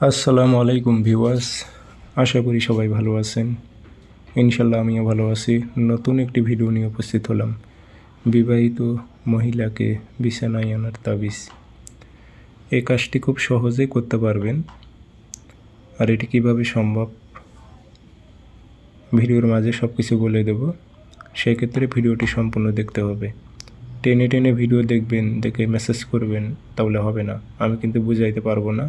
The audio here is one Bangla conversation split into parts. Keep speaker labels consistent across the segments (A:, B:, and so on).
A: আসসালামু আলাইকুম ভিউয়ার্স, আশা করি সবাই ভালো আছেন। ইনশাল্লাহ আমিও ভালো আছি। নতুন একটি ভিডিও নিয়ে উপস্থিত হলাম। বিবাহিত মহিলাকে বিছানায় আনার তাবিজ। এই কাজটি খুব সহজেই করতে পারবেন। আর এটি কিভাবে সম্ভব ভিডিওর মাঝে সব কিছু বলে দেব। সেই ক্ষেত্রে ভিডিওটি সম্পূর্ণ দেখতে হবে। টেনে টেনে ভিডিও দেখবেন, দেখে মেসেজ করবেন, তাহলে হবে না। আমি কিন্তু বুঝাইতে পারবো না,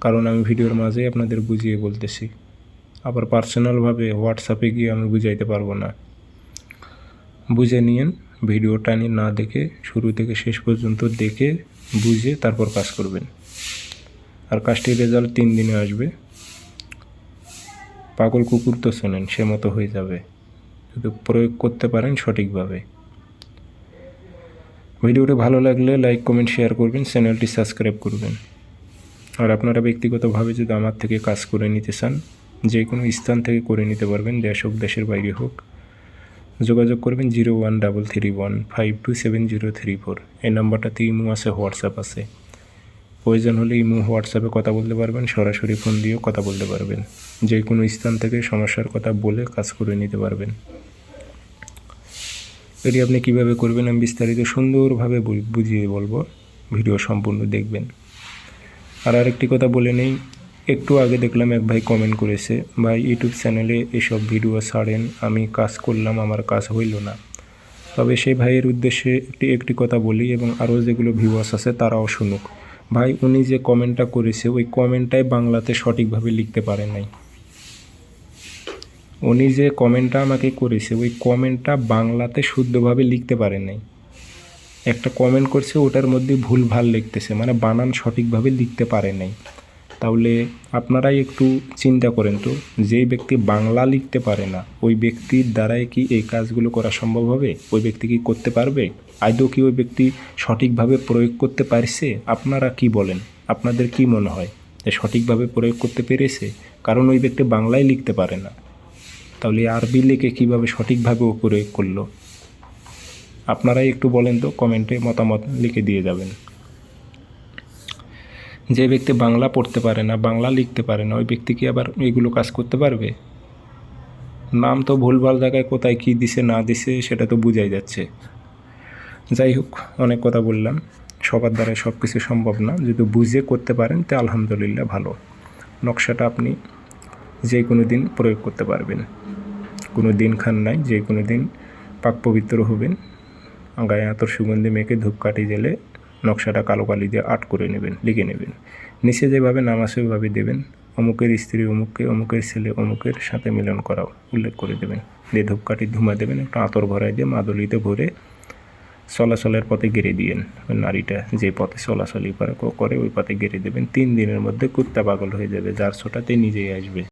A: কারণ আমি ভিডিওর মাঝেই আপনাদের বুঝিয়ে বলতেছি। আবার পার্সোনালভাবে হোয়াটসঅ্যাপে গিয়ে আমি বুঝাইতে পারবো না। বুঝে নিয়েন, ভিডিওটা নিয়ে না দেখে শুরু থেকে শেষ পর্যন্ত দেখে বুঝে তারপর কাজ করবেন। আর কাজটির রেজাল্ট 3 দিনে আসবে। পাগল কুকুর তো শোনেন, সে মতো হয়ে যাবে যদি প্রয়োগ করতে পারেন সঠিকভাবে। ভিডিওটি ভালো লাগলে লাইক, কমেন্ট, শেয়ার করবেন, চ্যানেলটি সাবস্ক্রাইব করবেন। আর আপনারা ব্যক্তিগতভাবে যদি আমার থেকে কাজ করে নিতে চান, যে কোনো স্থান থেকে করে নিতে পারবেন, দেশ হোক দেশের বাইরে হোক। যোগাযোগ করবেন 0133152734। এই নাম্বারটাতে ইমো আছে, হোয়াটসঅ্যাপ আছে। প্রয়োজন হলে ইমো হোয়াটসঅ্যাপে কথা বলতে পারবেন, সরাসরি ফোন দিয়েও কথা বলতে পারবেন। যে কোনো স্থান থেকে সমস্যার কথা বলে কাজ করে নিতে পারবেন। এটি আপনি কীভাবে করবেন আমি বিস্তারিত সুন্দরভাবে বুঝিয়ে বলবো, ভিডিও সম্পূর্ণ দেখবেন। আর আরেকটি কথা বলে নেই, একটু আগে দেখলাম এক ভাই কমেন্ট করেছে, ভাই ইউটিউব চ্যানেলে এসব ভিডিও ছাড়েন, আমি কাজ করলাম, আমার কাজ হইল না। তবে সেই ভাইয়ের উদ্দেশ্যে একটি কথা বলি, এবং আরও যেগুলো ভিউয়ার্স আছে তারাও শুনুক। ভাই, উনি যে কমেন্টটা করেছে ওই কমেন্টটাই বাংলাতে সঠিকভাবে লিখতে পারে নাই। উনি যে কমেন্টটা আমাকে করেছে ওই কমেন্টটা বাংলাতে শুদ্ধভাবে লিখতে পারে নাই। একটা কমেন্ট করছে, ওটার মধ্যে ভুলভাল লিখতেছে, মানে বানান সঠিকভাবে লিখতে পারে নাই। তাহলে আপনারাই একটু চিন্তা করেন তো, যেই ব্যক্তি বাংলা লিখতে পারে না ওই ব্যক্তির দ্বারাই কি এই কাজগুলো করা সম্ভব হবে? ওই ব্যক্তি কি করতে পারবে? আদৌ কি ওই ব্যক্তি সঠিকভাবে প্রয়োগ করতে পারছে? আপনারা কি বলেন? আপনাদের কি মনে হয় যে সঠিকভাবে প্রয়োগ করতে পেরেছে? কারণ ওই ব্যক্তি বাংলায় লিখতে পারে না। তাহলে আরবি লিখে কীভাবে সঠিকভাবে ও প্রয়োগ করলো? আপনারাই একটু বলেন তো, কমেন্টে মতামত লিখে দিয়ে যাবেন। যে ব্যক্তি বাংলা পড়তে পারে না, বাংলা লিখতে পারে না, ওই ব্যক্তি কি আবার এগুলো কাজ করতে পারবে? নাম তো ভুলভাল জায়গায় কোথায় কী দিছে না দিছে সেটা তো বোঝাই যাচ্ছে। যাই হোক, অনেক কথা বললাম। সবার দ্বারা সব কিছু সম্ভব না, যদি বুঝে করতে পারেন তো আলহামদুলিল্লাহ ভালো। নকশাটা আপনি যে কোনো দিন প্রয়োগ করতে পারবেন, কোনো দিন খান নাই, যে কোনো দিন পাক পবিত্র হবেন, গায়ে আতর সুগন্ধি মেখে ধূপকাঠি জেলে নকশাটা কালো কালি দিয়ে আর্ট করে নেবেন, লিখে নেবেন। নিচে যেভাবে নাম আছে ওইভাবে দেবেন, অমুকের স্ত্রী অমুককে, অমুকের ছেলে অমুকের সাথে মিলন করাও উল্লেখ করে দেবেন। দিয়ে ধূপকাঠি ধুমা দেবেন, একটা আতর ভরাই দিয়ে মাদুলিতে ভরে চলাচলের পথে গেড়ে দিয়েন। ওই নারীটা যে পথে চলাচলই করে ওই পথে গেড়ে দেবেন। 3 দিনের মধ্যে কুত্তা পাগল হয়ে যাবে, যার ছোটাতে নিজেই আসবে।